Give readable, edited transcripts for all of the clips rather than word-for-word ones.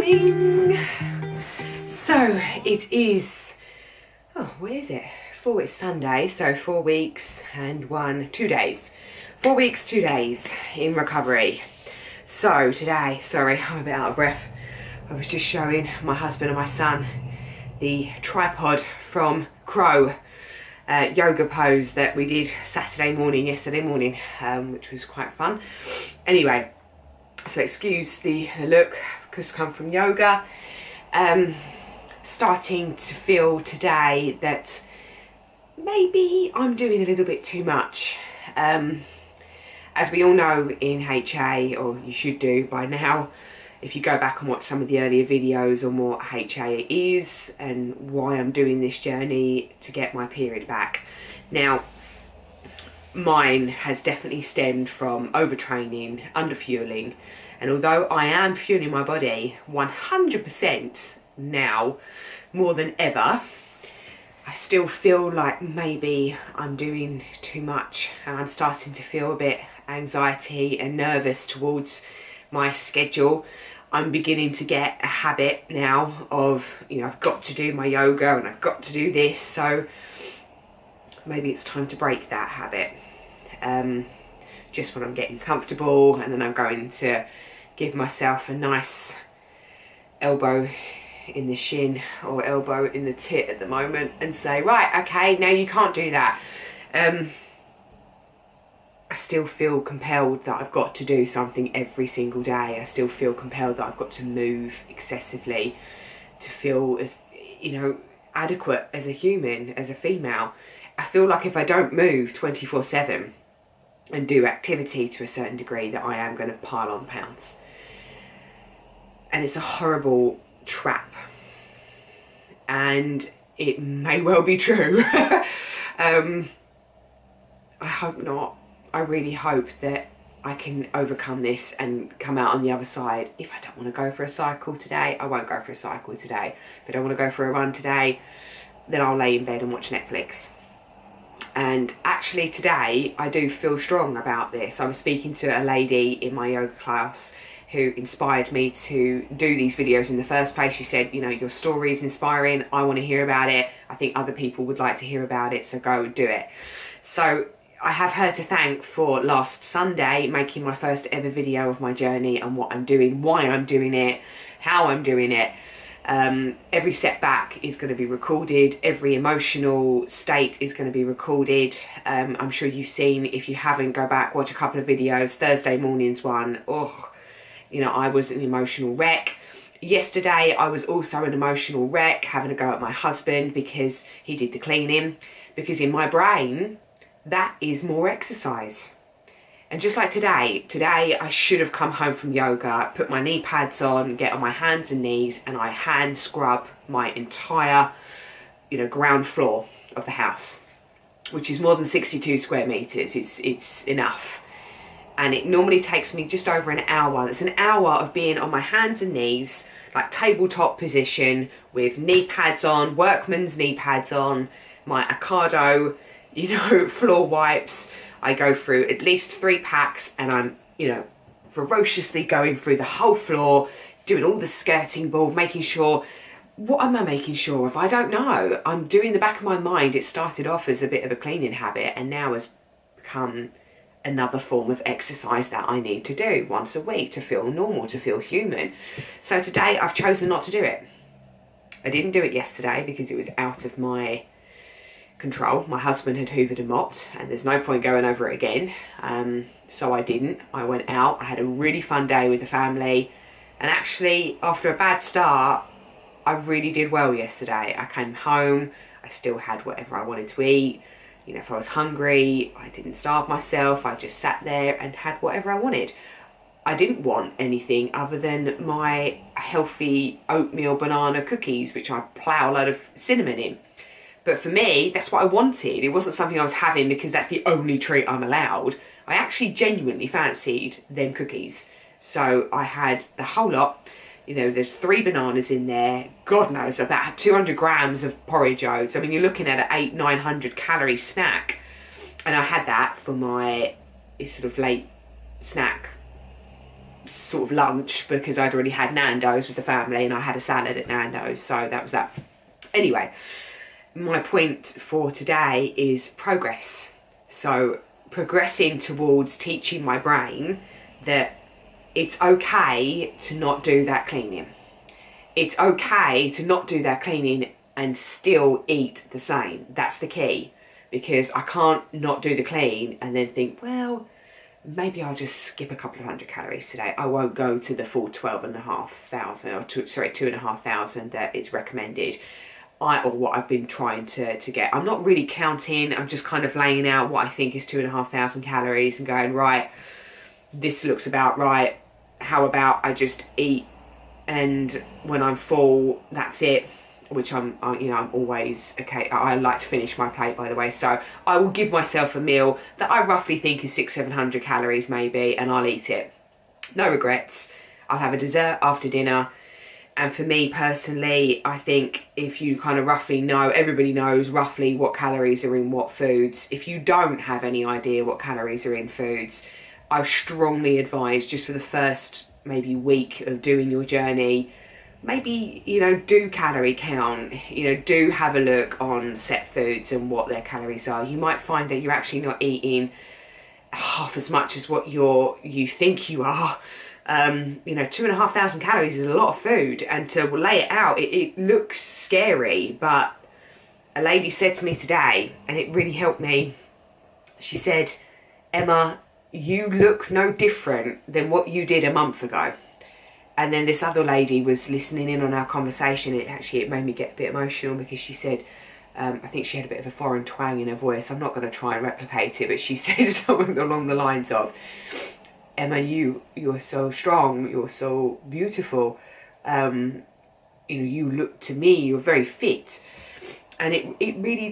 morning. So it is, where is it? It's Sunday, so 4 weeks and 2 days. 4 weeks, 2 days in recovery. So today, sorry, I'm a bit out of breath. I was just showing my husband and my son the tripod from Crow yoga pose that we did yesterday morning, which was quite fun. Anyway, so excuse the look, because come from yoga. Starting to feel today that maybe I'm doing a little bit too much. As we all know in HA, or you should do by now, if you go back and watch some of the earlier videos on what HA is and why I'm doing this journey to get my period back. Now, mine has definitely stemmed from overtraining, underfueling, and although I am fueling my body 100% now, more than ever, I still feel like maybe I'm doing too much, and I'm starting to feel a bit anxiety and nervous towards my schedule. I'm beginning to get a habit now of, I've got to do my yoga and I've got to do this, so maybe it's time to break that habit. Just when I'm getting comfortable, and then I'm going to give myself a nice elbow in the shin or elbow in the tit at the moment and say, right, okay, now you can't do that. I still feel compelled that I've got to do something every single day. I still feel compelled that I've got to move excessively to feel as, adequate as a human, as a female. I feel like if I don't move 24/7 and do activity to a certain degree, that I am going to pile on pounds. And it's a horrible trap. And it may well be true. I hope not. I really hope that I can overcome this and come out on the other side. If I don't want to go for a cycle today, I won't go for a cycle today. If I don't want to go for a run today, then I'll lay in bed and watch Netflix. And actually today, I do feel strong about this. I was speaking to a lady in my yoga class who inspired me to do these videos in the first place. She said, your story is inspiring. I want to hear about it. I think other people would like to hear about it, so go and do it. So I have her to thank for last Sunday making my first ever video of my journey and what I'm doing, why I'm doing it, how I'm doing it. Every setback is going to be recorded. Every emotional state is going to be recorded. I'm sure you've seen, if you haven't, go back, watch a couple of videos. Thursday morning's one, I was an emotional wreck. Yesterday, I was also an emotional wreck, having a go at my husband because he did the cleaning. Because in my brain, that is more exercise. And just like today I should have come home from yoga, put my knee pads on, get on my hands and knees, and I hand scrub my entire, ground floor of the house, which is more than 62 square meters. It's enough. And it normally takes me just over an hour. It's an hour of being on my hands and knees, like tabletop position, with knee pads on, workman's knee pads on, my Ocado, floor wipes. I go through at least 3 packs, and I'm, ferociously going through the whole floor, doing all the skirting board, making sure, what am I making sure of? I don't know. I'm doing the back of my mind. It started off as a bit of a cleaning habit and now has become another form of exercise that I need to do once a week to feel normal, to feel human. So today I've chosen not to do it. I didn't do it yesterday because it was out of my control. My husband had hoovered and mopped, and there's no point going over it again. So I didn't. I went out. I had a really fun day with the family. And actually, after a bad start, I really did well yesterday. I came home. I still had whatever I wanted to eat. If I was hungry, I didn't starve myself. I just sat there and had whatever I wanted. I didn't want anything other than my healthy oatmeal banana cookies, which I plough a load of cinnamon in. But for me, that's what I wanted. It wasn't something I was having because that's the only treat I'm allowed. I actually genuinely fancied them cookies. So I had the whole lot. There's 3 bananas in there. God knows, about 200 grams of porridge oats. I mean, you're looking at an 800-900 calorie snack. And I had that for my sort of late snack sort of lunch because I'd already had Nando's with the family and I had a salad at Nando's, so that was that. Anyway, my point for today is progress. So progressing towards teaching my brain that it's okay to not do that cleaning. It's okay to not do that cleaning and still eat the same. That's the key, because I can't not do the clean and then think, well, maybe I'll just skip a couple of 100 calories today. I won't go to the full 12,500 2,500 that is recommended. Or what I've been trying to get. I'm not really counting. I'm just kind of laying out what I think is 2,500 calories and going, right, this looks about right. How about I just eat, and when I'm full, that's it. Which I'm always okay. I like to finish my plate, by the way. So I will give myself a meal that I roughly think is 600-700 calories maybe, and I'll eat it. No regrets. I'll have a dessert after dinner. And for me personally, I think if you kind of roughly know, everybody knows roughly what calories are in what foods. If you don't have any idea what calories are in foods, I strongly advise, just for the first maybe week of doing your journey, maybe, do calorie count, do have a look on set foods and what their calories are. You might find that you're actually not eating half as much as what you think you are. 2,500 calories is a lot of food, and to lay it out, it looks scary, but a lady said to me today, and it really helped me. She said, Emma, you look no different than what you did a month ago. And then this other lady was listening in on our conversation. It made me get a bit emotional, because she said, I think she had a bit of a foreign twang in her voice. I'm not going to try and replicate it, but she said something along the lines of, Emma, you're so strong, you're so beautiful, you look, to me, you're very fit. And it really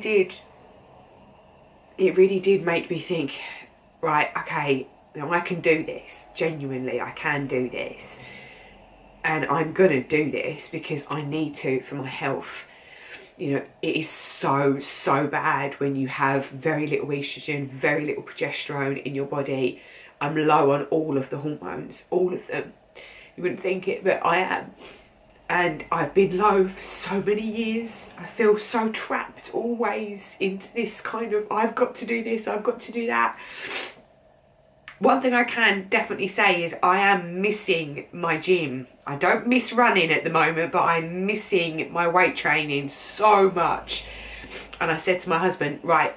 did make me think, right, okay, now I can do this. Genuinely, I can do this. And I'm going to do this because I need to for my health. It is so bad when you have very little estrogen, very little progesterone in your body. I'm low on all of the hormones, all of them. You wouldn't think it, but I am. And I've been low for so many years. I feel so trapped always into this kind of, I've got to do this, I've got to do that. One thing I can definitely say is I am missing my gym. I don't miss running at the moment, but I'm missing my weight training so much. And I said to my husband, right,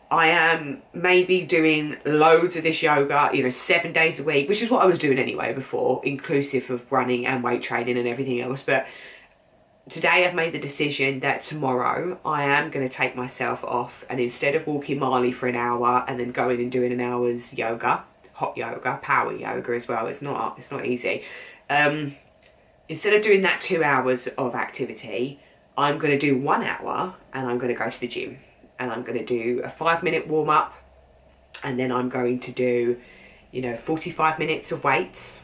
I am maybe doing loads of this yoga, 7 days a week, which is what I was doing anyway before, inclusive of running and weight training and everything else. But today I've made the decision that tomorrow I am going to take myself off, and instead of walking Marley for an hour and then going and doing an hour's yoga, hot yoga, power yoga as well, it's not easy. Instead of doing that 2 hours of activity, I'm going to do 1 hour and I'm going to go to the gym. And I'm going to do a 5-minute warm up, and then I'm going to do, 45 minutes of weights.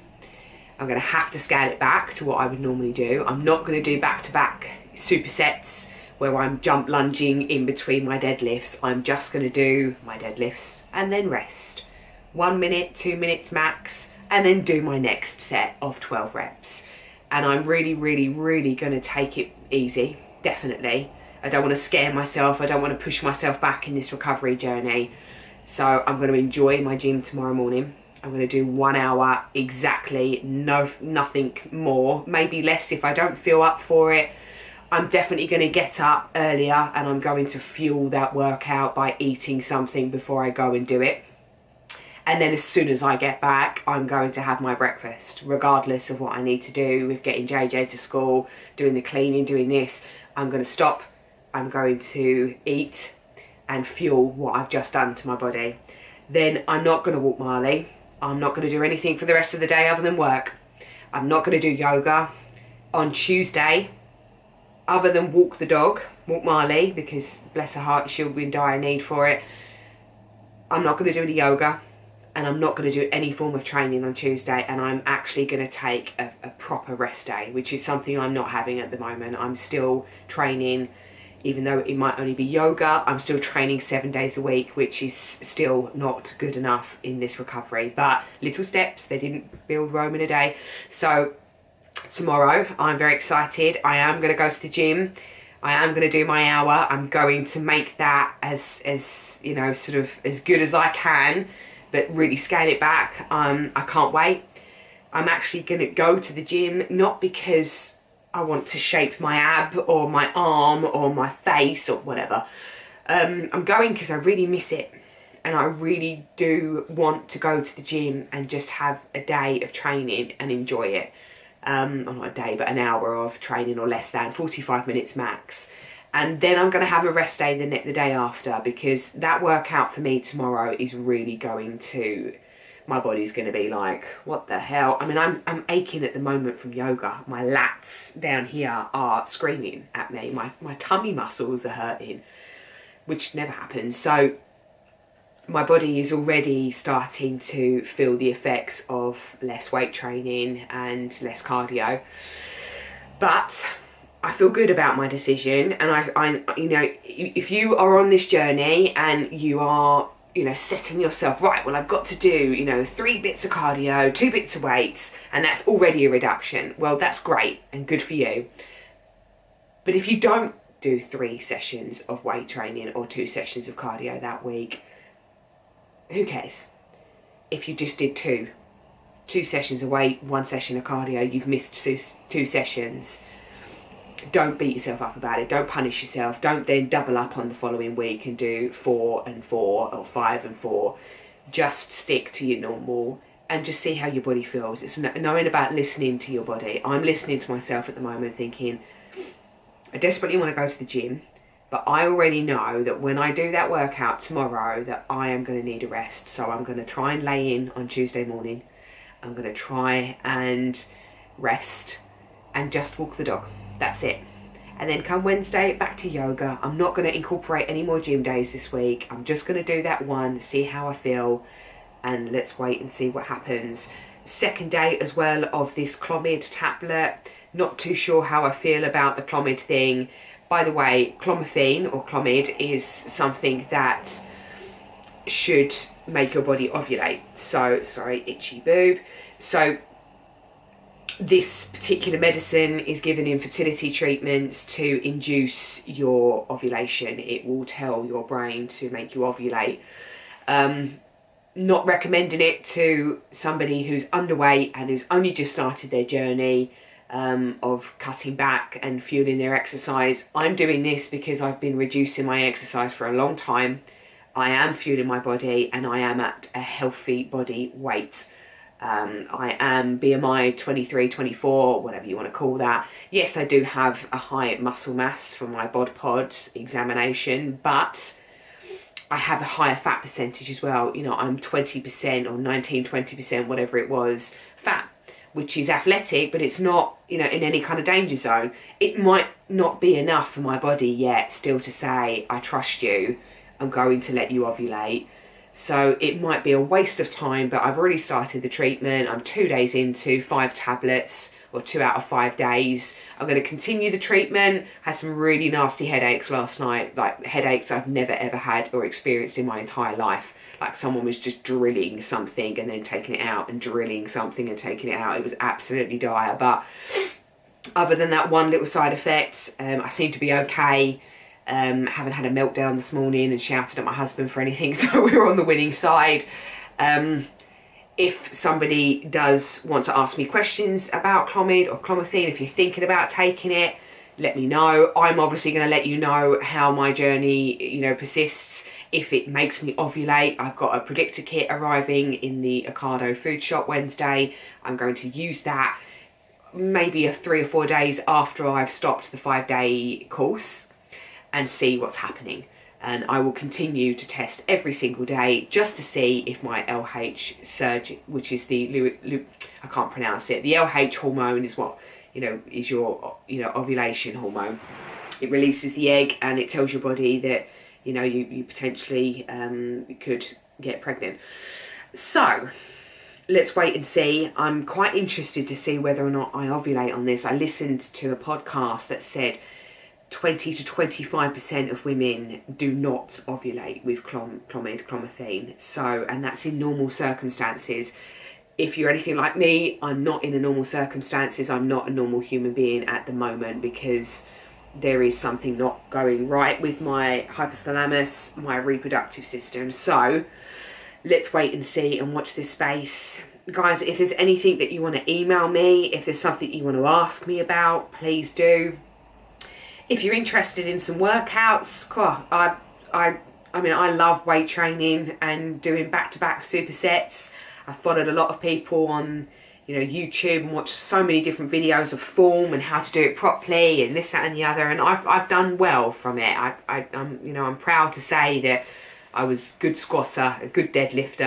I'm going to have to scale it back to what I would normally do. I'm not going to do back-to-back supersets where I'm jump lunging in between my deadlifts. I'm just going to do my deadlifts and then rest. 1 minute, 2 minutes max, and then do my next set of 12 reps. And I'm really, really, really going to take it easy, definitely. I don't want to scare myself. I don't want to push myself back in this recovery journey. So I'm going to enjoy my gym tomorrow morning. I'm going to do 1 hour exactly, nothing more, maybe less if I don't feel up for it. I'm definitely going to get up earlier, and I'm going to fuel that workout by eating something before I go and do it. And then as soon as I get back, I'm going to have my breakfast, regardless of what I need to do with getting JJ to school, doing the cleaning, doing this. I'm going to stop. I'm going to eat and fuel what I've just done to my body. Then I'm not going to walk Marley. I'm not going to do anything for the rest of the day other than work. I'm not going to do yoga on Tuesday other than walk the dog, walk Marley, because bless her heart, she'll be in dire need for it. I'm not going to do any yoga, and I'm not going to do any form of training on Tuesday, and I'm actually going to take a proper rest day, which is something I'm not having at the moment. I'm still training Even though it might only be yoga, I'm still training 7 days a week, which is still not good enough in this recovery. But little steps, they didn't build Rome in a day. So tomorrow, I'm very excited. I am going to go to the gym. I am going to do my hour. I'm going to make that as you know, sort of as good as I can, but really scale it back. I can't wait. I'm actually going to go to the gym, not because I want to shape my ab or my arm or my face or whatever. I'm going because I really miss it, and I really do want to go to the gym and just have a day of training and enjoy it. Or not a day, but an hour of training, or less than 45 minutes max. And then I'm going to have a rest day the day after, because that workout for me tomorrow is really going to, my body's going to be like, what the hell? I mean, I'm aching at the moment from yoga. My lats down here are screaming at me. My tummy muscles are hurting, which never happens. So my body is already starting to feel the effects of less weight training and less cardio. But I feel good about my decision. And I you know, if you are on this journey and you are, you know, setting yourself, right, well, I've got to do, you know, 3 bits of cardio, 2 bits of weights, and that's already a reduction. Well, that's great and good for you. But if you don't do 3 sessions of weight training or 2 sessions of cardio that week, who cares? If you just did 2 sessions of weight, 1 session of cardio, you've missed 2 sessions. Don't beat yourself up about it. Don't punish yourself. Don't then double up on the following week and do 4 and 4 or 5 and 4. Just stick to your normal and just see how your body feels. It's knowing about listening to your body. I'm listening to myself at the moment thinking, I desperately want to go to the gym, but I already know that when I do that workout tomorrow that I am going to need a rest. So I'm going to try and lay in on Tuesday morning. I'm going to try and rest and just walk the dog. That's it. And then come Wednesday, back to yoga. I'm not going to incorporate any more gym days this week. I'm just going to do that one, see how I feel, and let's wait and see what happens. Second day as well of this Clomid tablet. Not too sure how I feel about the Clomid thing. By the way, clomiphene or Clomid is something that should make your body ovulate. So, sorry, itchy boob. So this particular medicine is given in fertility treatments to induce your ovulation. It will tell your brain to make you ovulate. Not recommending it to somebody who's underweight and who's only just started their journey of cutting back and fueling their exercise. I'm doing this because I've been reducing my exercise for a long time. I am fueling my body and I am at a healthy body weight. I am BMI 23, 24, whatever you want to call that. Yes, I do have a high muscle mass from my bod pod examination, but I have a higher fat percentage as well. You know, I'm 20% or 19, 20%, whatever it was, fat, which is athletic, but it's not, you know, in any kind of danger zone. It might not be enough for my body yet still to say, I trust you, I'm going to let you ovulate. So it might be a waste of time, but I've already started the treatment. I'm 2 days into 5 tablets, or 2 out of 5 days. I'm going to continue the treatment. Had some really nasty headaches last night, like headaches I've never ever had or experienced in my entire life. Like someone was just drilling something and then taking it out and drilling something and taking it out. It was absolutely dire. But other than that one little side effect, I seem to be okay. Haven't had a meltdown this morning and shouted at my husband for anything, so we're on the winning side. If somebody does want to ask me questions about Clomid or clomiphene, if you're thinking about taking it, let me know. I'm obviously going to let you know how my journey, you know, persists. If it makes me ovulate, I've got a predictor kit arriving in the Ocado food shop Wednesday. I'm going to use that maybe 3 or 4 days after I've stopped the 5-day course and see what's happening. And I will continue to test every single day just to see if my LH surge, which is the, I can't pronounce it, the LH hormone is what, you know, is your, you know, ovulation hormone. It releases the egg and it tells your body that, you know, you potentially could get pregnant. So let's wait and see. I'm quite interested to see whether or not I ovulate on this. I listened to a podcast that said 20 to 25% of women do not ovulate with clomethine. So, and that's in normal circumstances. If you're anything like me, I'm not in a normal circumstances. I'm not a normal human being at the moment because there is something not going right with my hypothalamus, my reproductive system. So let's wait and see and watch this space. Guys, if there's anything that you want to email me, if there's something you want to ask me about, please do. If you're interested in some workouts, I mean, I love weight training and doing back-to-back supersets. I followed a lot of people on, YouTube and watched so many different videos of form and how to do it properly and this, that, and the other. And I've done well from it. I'm proud to say that I was a good squatter, a good deadlifter.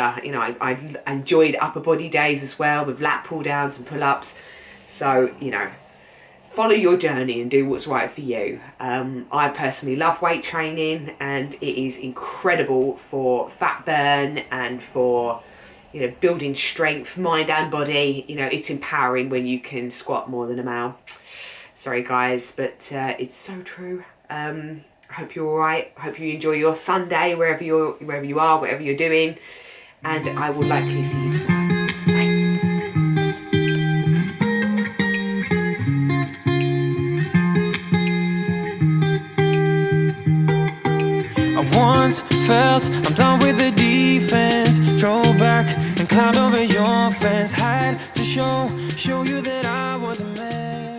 I enjoyed upper body days as well with lat pull downs and pull ups. So, follow your journey and do what's right for you. I personally love weight training, and it is incredible for fat burn and for building strength, mind and body. It's empowering when you can squat more than a mile. Sorry guys, but it's so true. I hope you're all right. I hope you enjoy your Sunday wherever you are, whatever you're doing, and I will likely see you tomorrow. Bye. I once felt I'm done with the defense. Drove back and climbed over your fence. Had to show you that I was a man.